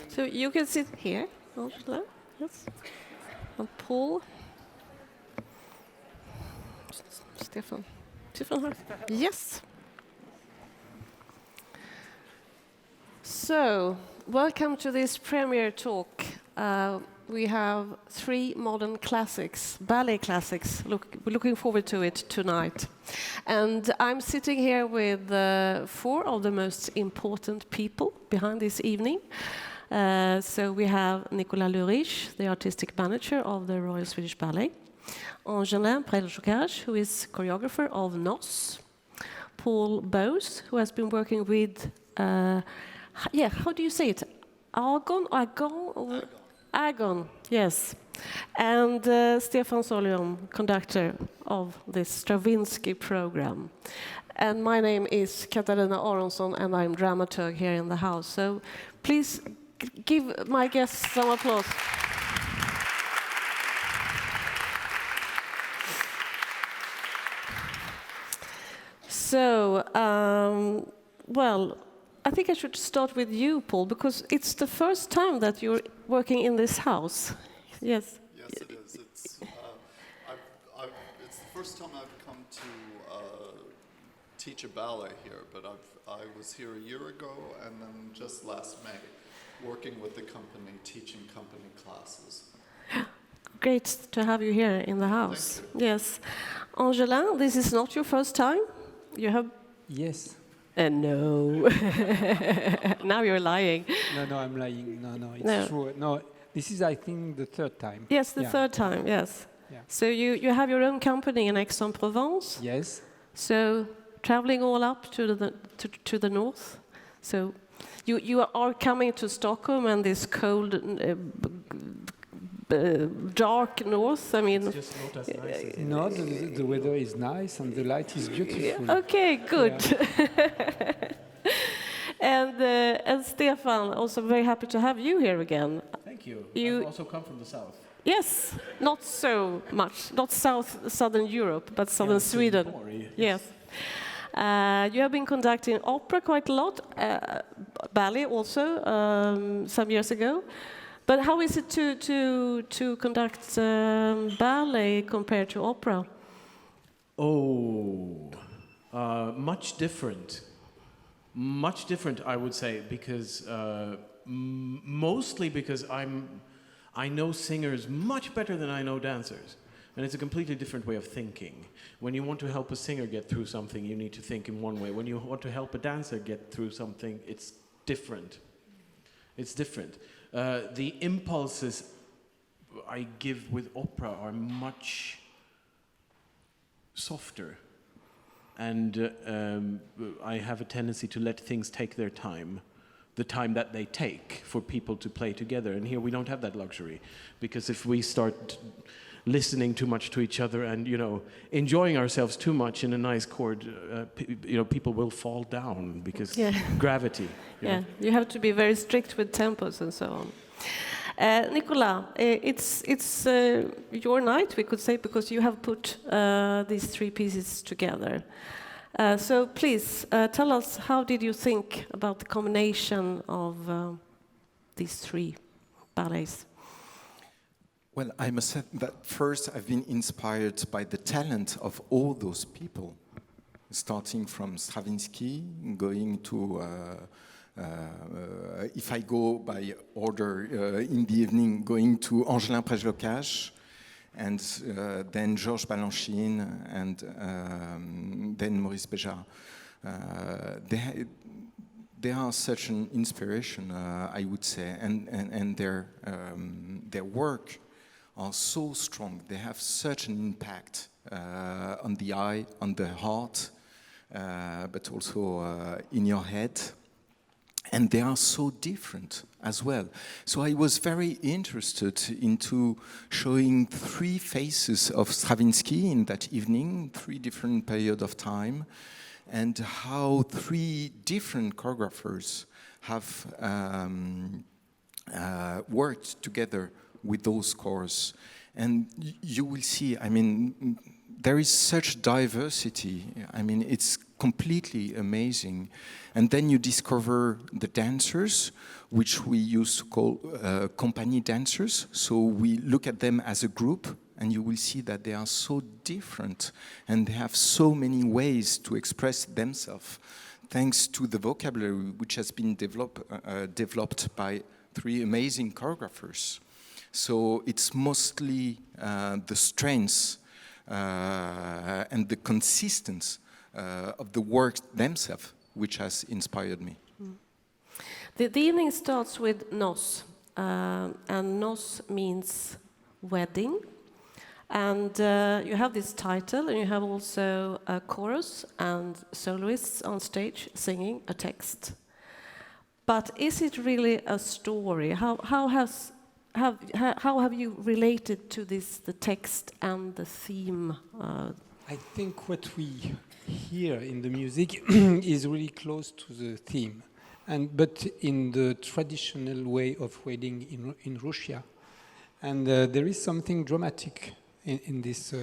So you can sit here, Angela. Yes. And Paul. Stefan. Stefan. Yes. So, welcome to this premiere talk. We have 3 modern classics, ballet classics. We're looking forward to it tonight. And I'm sitting here with 4 of the most important people behind this evening. So we have Nicolas Le Riche, the artistic manager of the Royal Swedish Ballet. Angelin Preljocaj, who is choreographer of Noces. Paul Bose, who has been working with, how do you say it? Agon? Agon, yes. And Stefan Solyom, conductor of this Stravinsky program. And my name is Katarina Aronsson, and I'm dramaturg here in the house. So please give my guests some applause. So, well, I think I should start with you, Paul, because it's the first time that you're working in this house. Yes. Yes, it is. It's the first time I've come to teach a ballet here, but I was here a year ago, and then just last May, working with the company, teaching company classes. Great to have you here in the house. Thank you. Yes. Angelin, this is not your first time? You have... Yes. No. Now you're lying. No, I'm lying. No, it's true. No, this is, I think, the 3rd time. Yes, the 3rd time, yes. Yeah. So you have your own company in Aix-en-Provence? Yes. So traveling all up to the north. So you are coming to Stockholm and this cold, dark north. I mean, it's just not as nice as no, the weather is nice and the light is beautiful. Okay, good. Yeah. And Stefan, also very happy to have you here again. Thank you. I've also come from the south. Yes, not so much, not southern Europe, but southern Sweden. Yes. You have been conducting opera quite a lot, ballet also, some years ago. But how is it to conduct ballet compared to opera? Much different. Much different, I would say, because mostly because I know singers much better than I know dancers. And it's a completely different way of thinking. When you want to help a singer get through something, you need to think in one way. When you want to help a dancer get through something, it's different. It's different. The impulses I give with opera are much softer. And I have a tendency to let things take their time, the time that they take for people to play together. And here we don't have that luxury, because if we start listening too much to each other and, enjoying ourselves too much in a nice chord, people will fall down because gravity. Yeah, you have to be very strict with tempos and so on. Nicolas, it's your night, we could say, because you have put these 3 pieces together. So please, tell us, how did you think about the combination of these 3 ballets? Well, I must say that first I've been inspired by the talent of all those people, starting from Stravinsky, going to, if I go by order in the evening, going to Angelin Preljocaj, and then Georges Balanchine, and then Maurice Béjart. They are such an inspiration, I would say, and their work are so strong. They have such an impact on the eye, on the heart, but also in your head. And they are so different as well. So I was very interested into showing 3 faces of Stravinsky in that evening, 3 different periods of time, and how 3 different choreographers have worked together with those scores. And you will see, there is such diversity. It's completely amazing. And then you discover the dancers, which we used to call company dancers. So we look at them as a group, and you will see that they are so different, and they have so many ways to express themselves, thanks to the vocabulary which has been developed by 3 amazing choreographers. So it's mostly the strengths and the consistency of the works themselves which has inspired me. The evening starts with Noces, and Noces means wedding. And you have this title, and you have also a chorus and soloists on stage singing a text. But is it really a story? How have you related to this, the text and the theme? I think what we hear in the music is really close to the theme, but in the traditional way of wedding in Russia. And there is something dramatic in this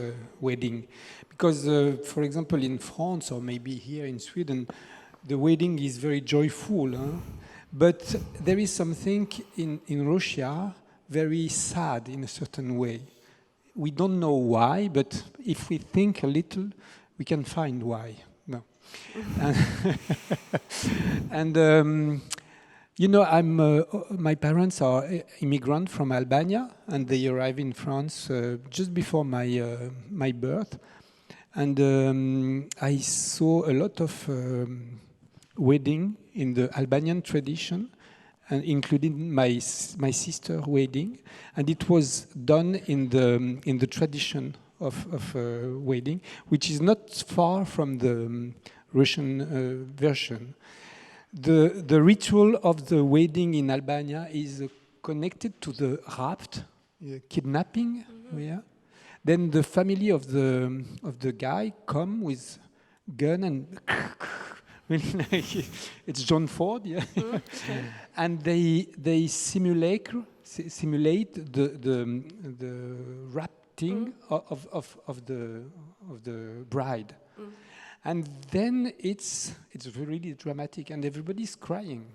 wedding, because, for example, in France or maybe here in Sweden, the wedding is very joyful, huh? But there is something in Russia very sad in a certain way. We don't know why, but if we think a little, we can find why. No. And you know, my parents are immigrants from Albania, and they arrived in France just before my birth. And I saw a lot of wedding in the Albanian tradition, and including my sister's wedding, and it was done in the tradition of wedding, which is not far from the Russian version. The ritual of the wedding in Albania is connected to the rapt, kidnapping. Mm-hmm. Yeah. Then the family of the guy come with gun and really like it's John Ford, yeah. Mm-hmm. Okay. And they simulate the rapting of the bride. Mm. And then it's really dramatic, and everybody's crying,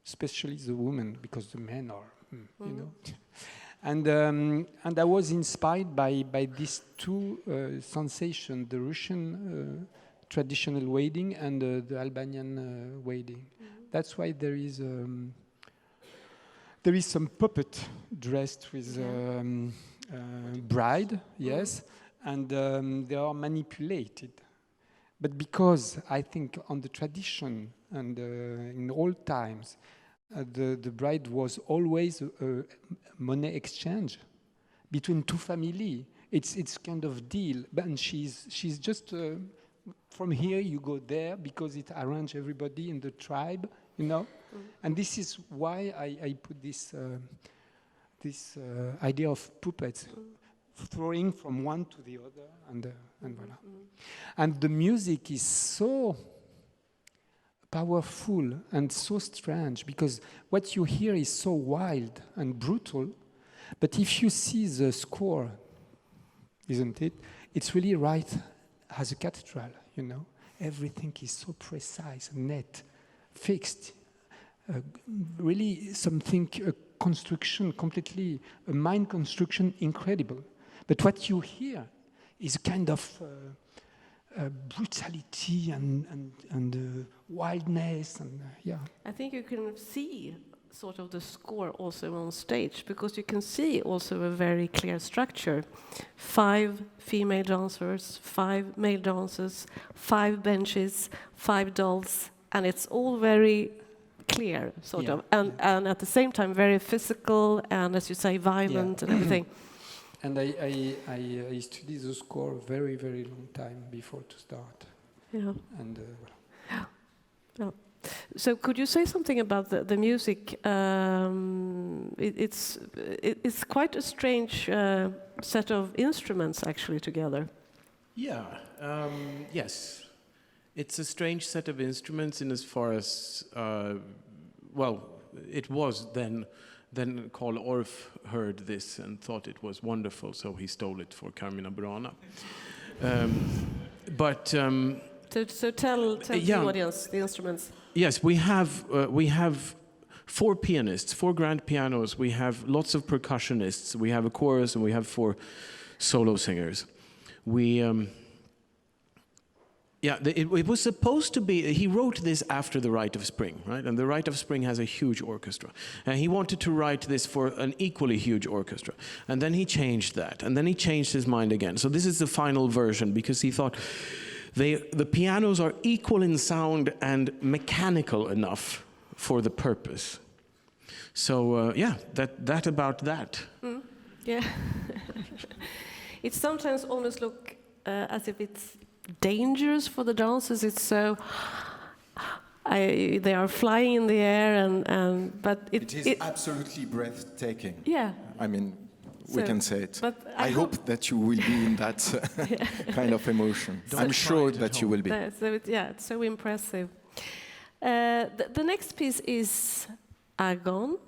especially the women, because the men are, you know. And I was inspired by these 2 sensations: the Russian traditional wedding and the Albanian wedding. Mm-hmm. That's why there is some puppet dressed with bride, yes, and they are manipulated. But because I think on the tradition and in old times, the bride was always a money exchange between 2 families. It's kind of deal, and she's just from here you go there because it arranges everybody in the tribe, you know. Mm. And this is why I put this idea of puppets. Throwing from one to the other, and voila. And the music is so powerful and so strange, because what you hear is so wild and brutal, but if you see the score, isn't it? It's really right as a cathedral, you know. Everything is so precise, net, fixed. Really something, a construction, completely, a mind construction, incredible. But what you hear is a kind of brutality and wildness, and yeah. I think you can see sort of the score also on stage, because you can see also a very clear structure. 5 female dancers, 5 male dancers, 5 benches, 5 dolls, and it's all very clear, sort of, and at the same time very physical and, as you say, violent and everything. And I studied the score very, very long time before to start. Yeah. And yeah. So could you say something about the music? It's quite a strange set of instruments actually together. Yeah. Yes. It's a strange set of instruments in as far as it was then. Then Karl Orff heard this and thought it was wonderful, so he stole it for Carmina Burana. So tell the audience the instruments. Yes, we have 4 pianists, 4 grand pianos. We have lots of percussionists. We have a chorus, and we have 4 solo singers. It was supposed to be. He wrote this after the Rite of Spring, right? And the Rite of Spring has a huge orchestra, and he wanted to write this for an equally huge orchestra. And then he changed that, and then he changed his mind again. So this is the final version because he thought the pianos are equal in sound and mechanical enough for the purpose. So that about that. Yeah. It sometimes almost look as if it's dangerous for the dancers. It's so they are flying in the air, but it is absolutely breathtaking. Yeah. I mean, we can say it. But I hope that you will be in that kind of emotion. I'm sure that you will be. It's so impressive. The next piece is Agon,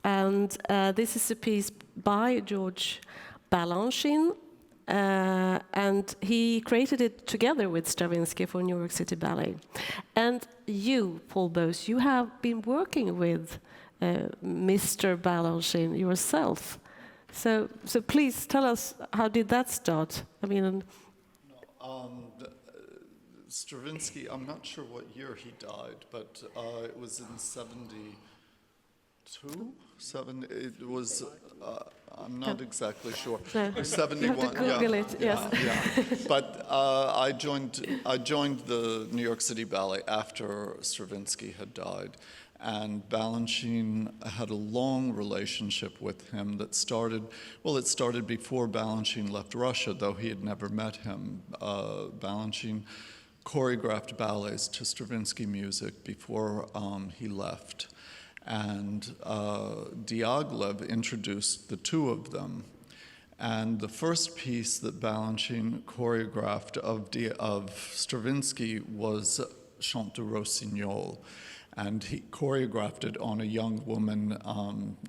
and this is a piece by George Balanchine, and he created it together with Stravinsky for New York City Ballet. And you, Paul Bose, you have been working with Mr. Balanchine yourself. So please tell us, how did that start? I mean, Stravinsky, I'm not sure what year he died, but it was in 72? It was, I'm not exactly sure. No. 71, you have to Google it, yes. Yeah. But I joined the New York City Ballet after Stravinsky had died. And Balanchine had a long relationship with him that started before Balanchine left Russia, though he had never met him. Balanchine choreographed ballets to Stravinsky music before he left. And Diaghilev introduced the 2 of them. And the first piece that Balanchine choreographed of Stravinsky was Chant du Rossignol. And he choreographed it on a young woman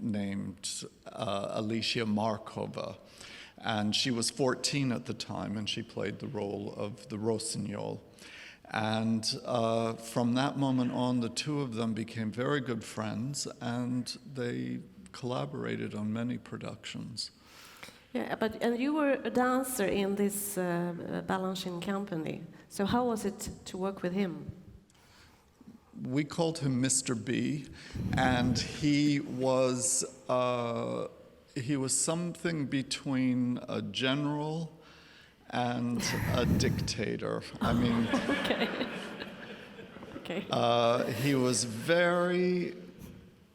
named Alicia Markova. And she was 14 at the time, and she played the role of the Rossignol. And from that moment on, the 2 of them became very good friends, and they collaborated on many productions. Yeah, and you were a dancer in this Balanchine company. So how was it to work with him? We called him Mr. B, and he was something between a general and a dictator. I mean, okay. He was very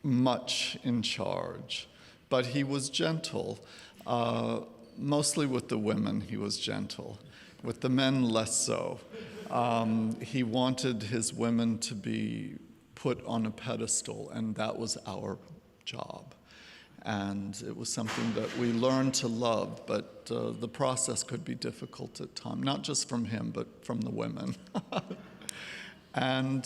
much in charge, but he was gentle. Mostly with the women, he was gentle. With the men, less so. He wanted his women to be put on a pedestal, and that was our job. And it was something that we learned to love, but the process could be difficult at times, not just from him, but from the women. And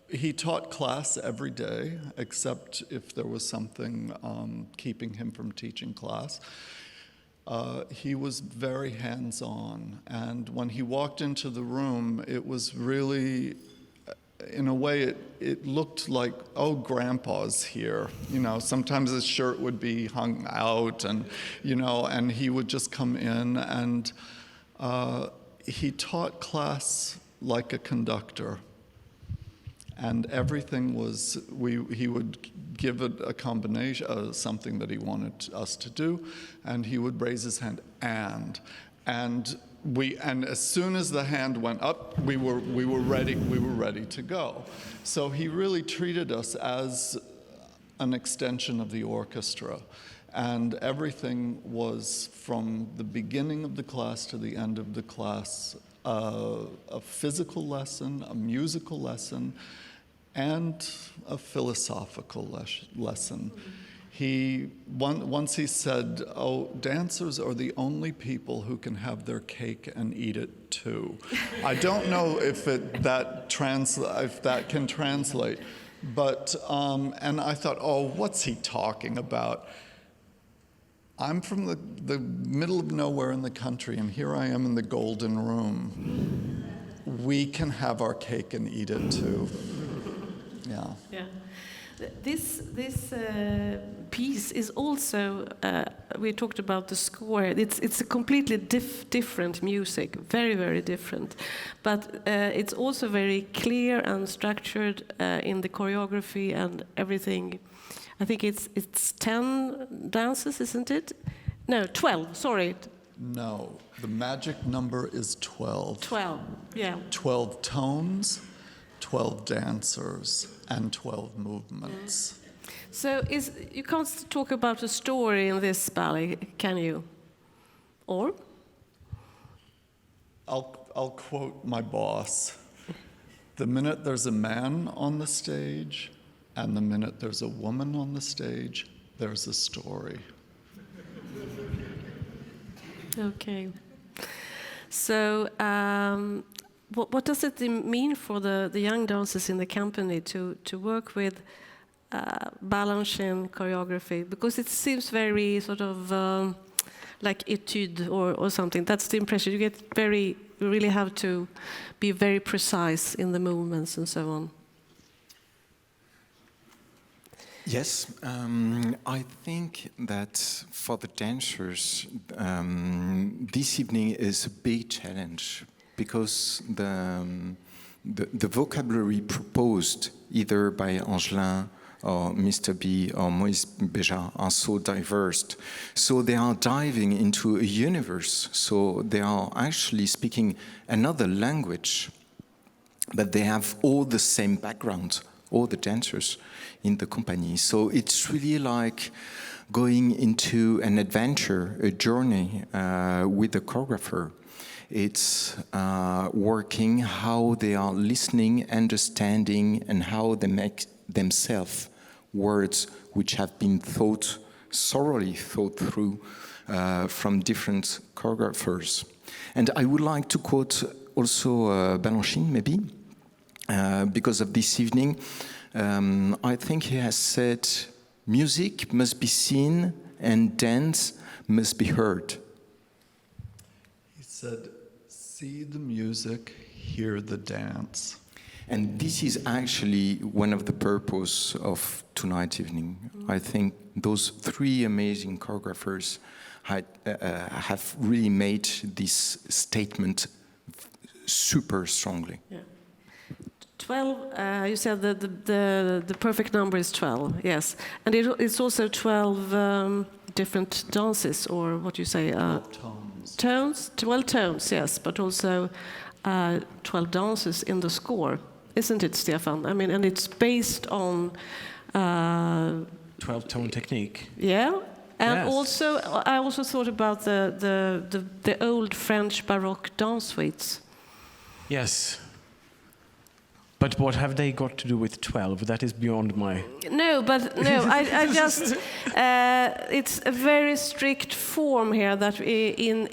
he taught class every day, except if there was something keeping him from teaching class. He was very hands-on, and when he walked into the room, it was really, in a way, it looked like, oh, Grandpa's here. You know, sometimes his shirt would be hung out, and and he would just come in, and he taught class like a conductor. And everything was, he would give it a combination, something that he wanted us to do, and he would raise his hand, and as soon as the hand went up, we were ready to go. So he really treated us as an extension of the orchestra, and everything was from the beginning of the class to the end of the class, a physical lesson, a musical lesson, and a philosophical lesson. Once he said, oh, dancers are the only people who can have their cake and eat it too. I don't know if that can translate, but, and I thought, oh, what's he talking about? I'm from the middle of nowhere in the country, and here I am in the Golden Room. we can have our cake and eat it too. Yeah. Yeah. This piece is also, we talked about the score, it's a completely different music, very, very different. But it's also very clear and structured in the choreography and everything. I think it's 10 dances, isn't it? No, 12, sorry. No, the magic number is 12. 12, yeah. 12 tones, 12 dancers, and 12 movements. So you can't talk about a story in this ballet, can you? Or? I'll quote my boss. The minute there's a man on the stage, and the minute there's a woman on the stage, there's a story. Okay. So what does it mean for the young dancers in the company to work with balancing choreography? Because it seems very sort of like etude or something. That's the impression. You really have to be very precise in the movements and so on. Yes, I think that for the dancers, this evening is a big challenge because the vocabulary proposed either by Angelin or Mr. B or Moïse Béja are so diverse. So they are diving into a universe. So they are actually speaking another language, but they have all the same background, all the dancers in the company. So it's really like going into an adventure, a journey with the choreographer. It's working how they are listening, understanding, and how they make themselves words which have been thoroughly thought through from different choreographers. And I would like to quote also Balanchine, maybe, because of this evening. I think he has said, music must be seen and dance must be heard. He said, see the music, hear the dance. And this is actually one of the purpose of tonight's evening. I think those three amazing choreographers have really made this statement super strongly. Yeah. 12, you said that the perfect number is 12, yes. And it's also 12 different dances, or what you say? 12 tones. Tones, 12 tones, yes, but also 12 dances in the score, isn't it, Stefan? I mean, and it's based on 12-tone technique. Yeah, and yes. also I also thought about the old French Baroque dance suites. Yes. But what have they got to do with 12? That is beyond my... No, I just... it's a very strict form here that in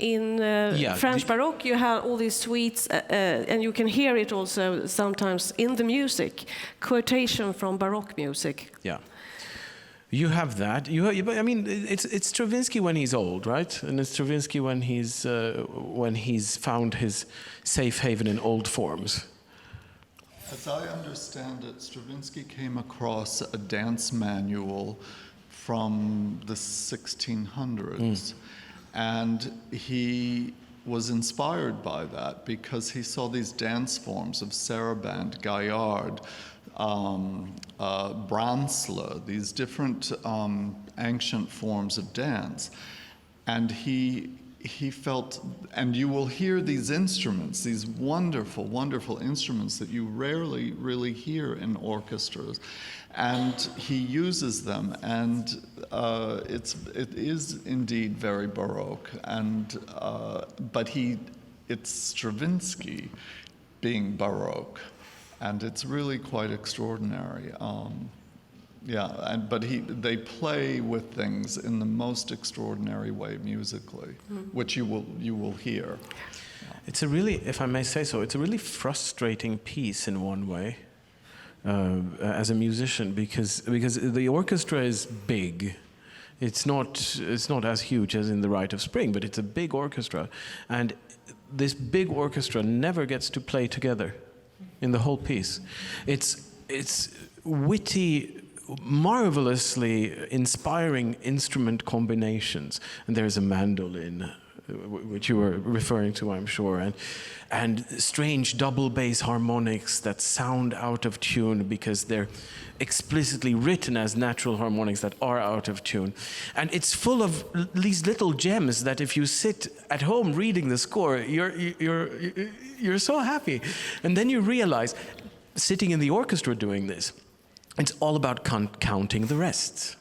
French Baroque you have all these suites, and you can hear it also sometimes in the music, quotation from Baroque music. Yeah. You have that. I mean, it's Stravinsky when he's old, right? And it's Stravinsky when he's found his safe haven in old forms. As I understand it, Stravinsky came across a dance manual from the 1600s, and he was inspired by that because he saw these dance forms of sarabande, gaillard, bransle, these different ancient forms of dance, and he felt, and you will hear these instruments, these wonderful, wonderful instruments that you rarely really hear in orchestras, and he uses them, and it is indeed very Baroque, and but it's Stravinsky being Baroque, and it's really quite extraordinary. But they play with things in the most extraordinary way musically, which you will hear. It's a really, if I may say so, it's a really frustrating piece in one way as a musician because the orchestra is big, It's not as huge as in the Rite of Spring, but it's a big orchestra, and this big orchestra never gets to play together in the whole piece. It's witty, marvelously inspiring instrument combinations, and there's a mandolin, which you were referring to, I'm sure, and strange double bass harmonics that sound out of tune because they're explicitly written as natural harmonics that are out of tune. And it's full of these little gems that if you sit at home reading the score, you're so happy. And then you realize, sitting in the orchestra doing this, it's all about counting the rests.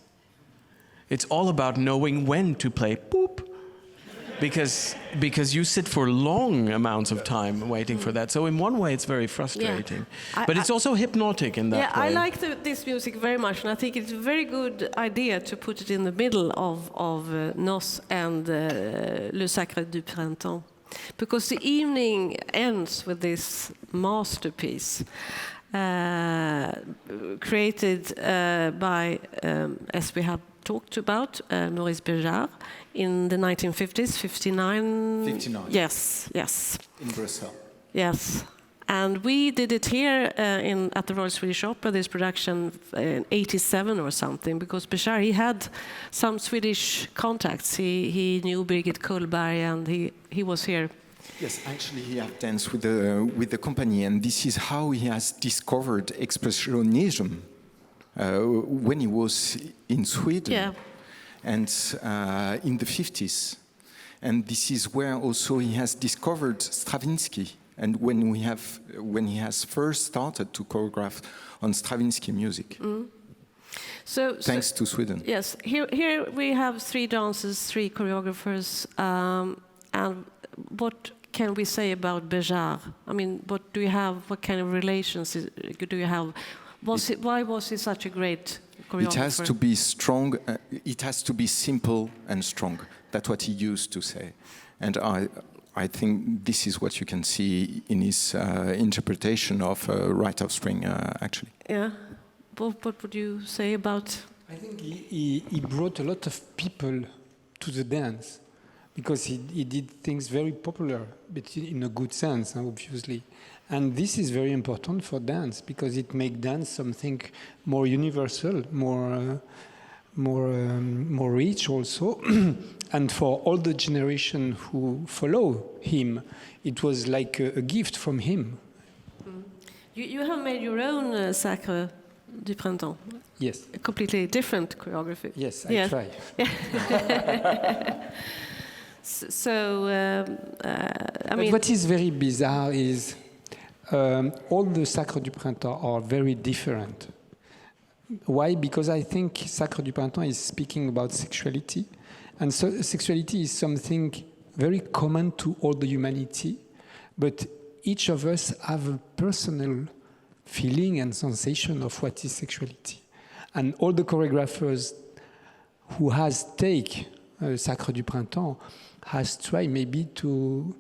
It's all about knowing when to play boop, because you sit for long amounts of time waiting for that. So in one way, it's very frustrating. Yeah. But it's also hypnotic in that way. I like this music very much, and I think it's a very good idea to put it in the middle of Noces and Le Sacre du Printemps, because the evening ends with this masterpiece created by, as we have talked about, Maurice Béjart in the 1950s, 59. 59. Yes. In Brussels. Yes. And we did it here at the Royal Swedish Opera, this production in 87 or something, because Béjart, he had some Swedish contacts. He knew Birgit Cullberg, and he was here. Yes, actually he has danced with the company, and this is how he has discovered expressionism when he was in Sweden. Yeah. And in the 50s. And this is where also he has discovered Stravinsky, and when he has first started to choreograph on Stravinsky music. Mm. Thanks to Sweden. Yes, here we have 3 dancers, 3 choreographers, and what can we say about Béjart? I mean, what kind of relations do you have? Why was he such a great choreographer? It has to be strong, it has to be simple and strong. That's what he used to say. And I think this is what you can see in his interpretation of Rite of Spring, actually. Yeah. What would you say about? I think he brought a lot of people to the dance, because he did things very popular, but in a good sense, obviously. And this is very important for dance, because it makes dance something more universal, more rich also. And for all the generation who follow him, it was like a gift from him. Mm. You have made your own Sacre du Printemps. Yes. A completely different choreography. Yes, I try. I mean, what is very bizarre is all the Sacre du Printemps are very different. Why? Because I think Sacre du Printemps is speaking about sexuality, and so sexuality is something very common to all the humanity, but each of us have a personal feeling and sensation of what is sexuality. And all the choreographers who has take Sacre du Printemps has tried maybe to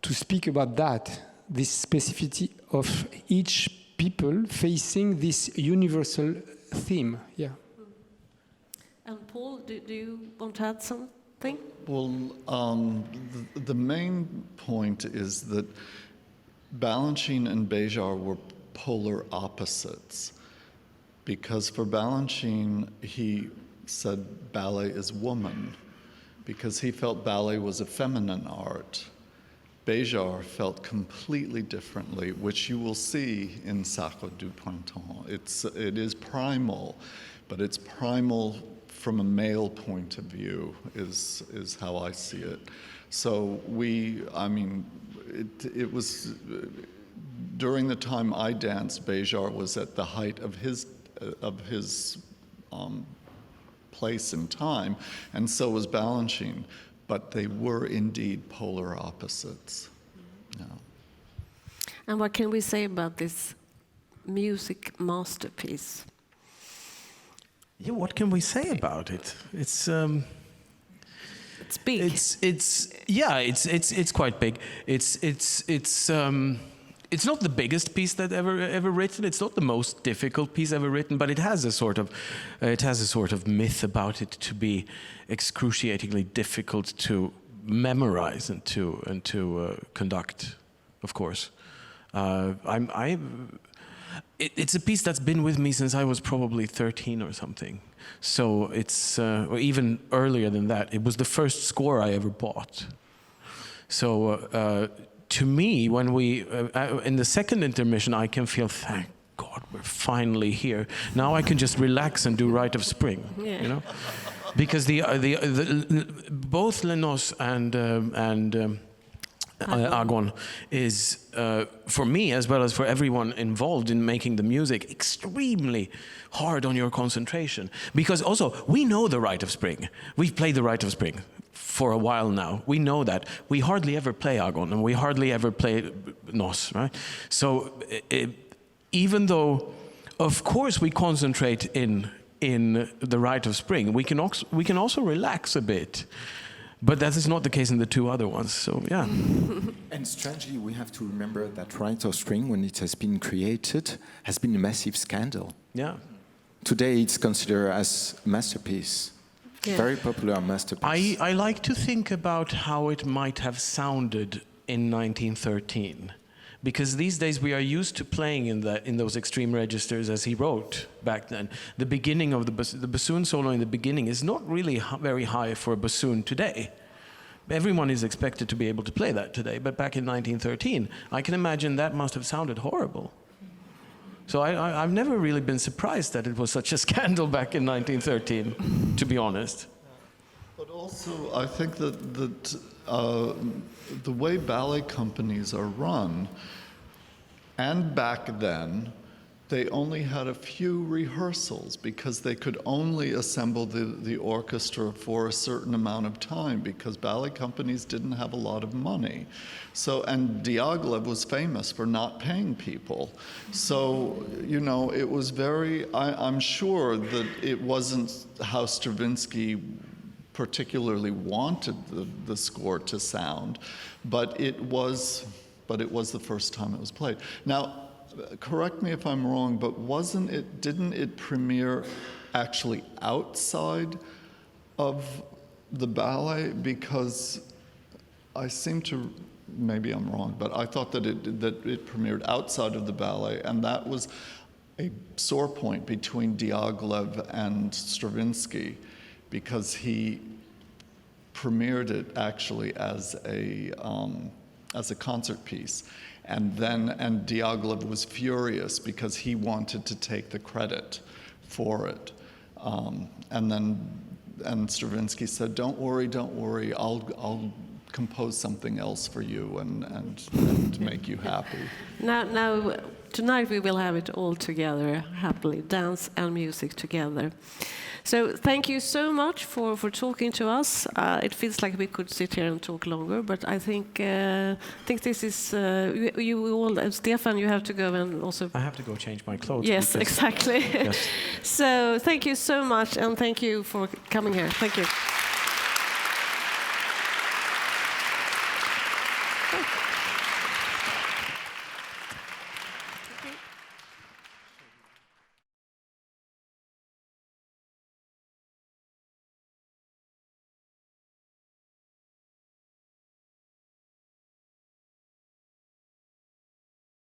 speak about that, this specificity of each people facing this universal theme. Yeah. And Paul, do you want to add something? Well, the main point is that Balanchine and Béjart were polar opposites, because for Balanchine, he said ballet is woman, because he felt ballet was a feminine art. Béjart felt completely differently, which you will see in Sacre du Printemps. It is primal, but it's primal from a male point of view, is how I see it. So it was during the time I danced, Béjart was at the height of his place in time, and so was Balanchine. But they were indeed polar opposites. Yeah. And what can we say about this music masterpiece? Yeah, what can we say about it? It's big. It's quite big. it's not the biggest piece that ever written. It's not the most difficult piece ever written, but it has a sort of myth about it to be excruciatingly difficult to memorize and to conduct. Of course, it's a piece that's been with me since I was probably 13 or something. So it's or even earlier than that. It was the first score I ever bought. So. To me, when we in the second intermission, I can feel, thank God, we're finally here. Now I can just relax and do Rite of Spring, you know, because both Les Noces and Agon is for me as well as for everyone involved in making the music extremely hard on your concentration. Because also we know the Rite of Spring. We've played the Rite of Spring for a while now. We know that. We hardly ever play Agon, and we hardly ever play Noces, right? So even though, of course, we concentrate in the Rite of Spring, we can also relax a bit. But that is not the case in the two other ones, so yeah. And strangely, we have to remember that Rite of Spring, when it has been created, has been a massive scandal. Yeah. Today it's considered as a masterpiece. Yeah. Very popular masterpiece. I like to think about how it might have sounded in 1913, because these days we are used to playing in those extreme registers as he wrote back then. The beginning of the bassoon solo in the beginning is not really very high for a bassoon today. Everyone is expected to be able to play that today, but back in 1913, I can imagine that must have sounded horrible. So I've never really been surprised that it was such a scandal back in 1913, to be honest. But also, I think that the way ballet companies are run, and back then, they only had a few rehearsals because they could only assemble the orchestra for a certain amount of time because ballet companies didn't have a lot of money. So, and Diaghilev was famous for not paying people. So, you know, it was I'm sure that it wasn't how Stravinsky particularly wanted the score to sound, but it was the first time it was played. Now, correct me if I'm wrong, but didn't it premiere actually outside of the ballet? Because I seem to, maybe I'm wrong, but I thought that it premiered outside of the ballet, and that was a sore point between Diaghilev and Stravinsky, because he premiered it actually as a concert piece. And Diaghilev was furious because he wanted to take the credit for it. And Stravinsky said, don't worry, I'll compose something else for you and make you happy. Now, tonight we will have it all together, happily, dance and music together. So thank you so much for talking to us. It feels like we could sit here and talk longer, but I think this is you all. Stefan, you have to go and also. I have to go change my clothes. Yes, exactly. Yes. So thank you so much, and thank you for coming here. Thank you.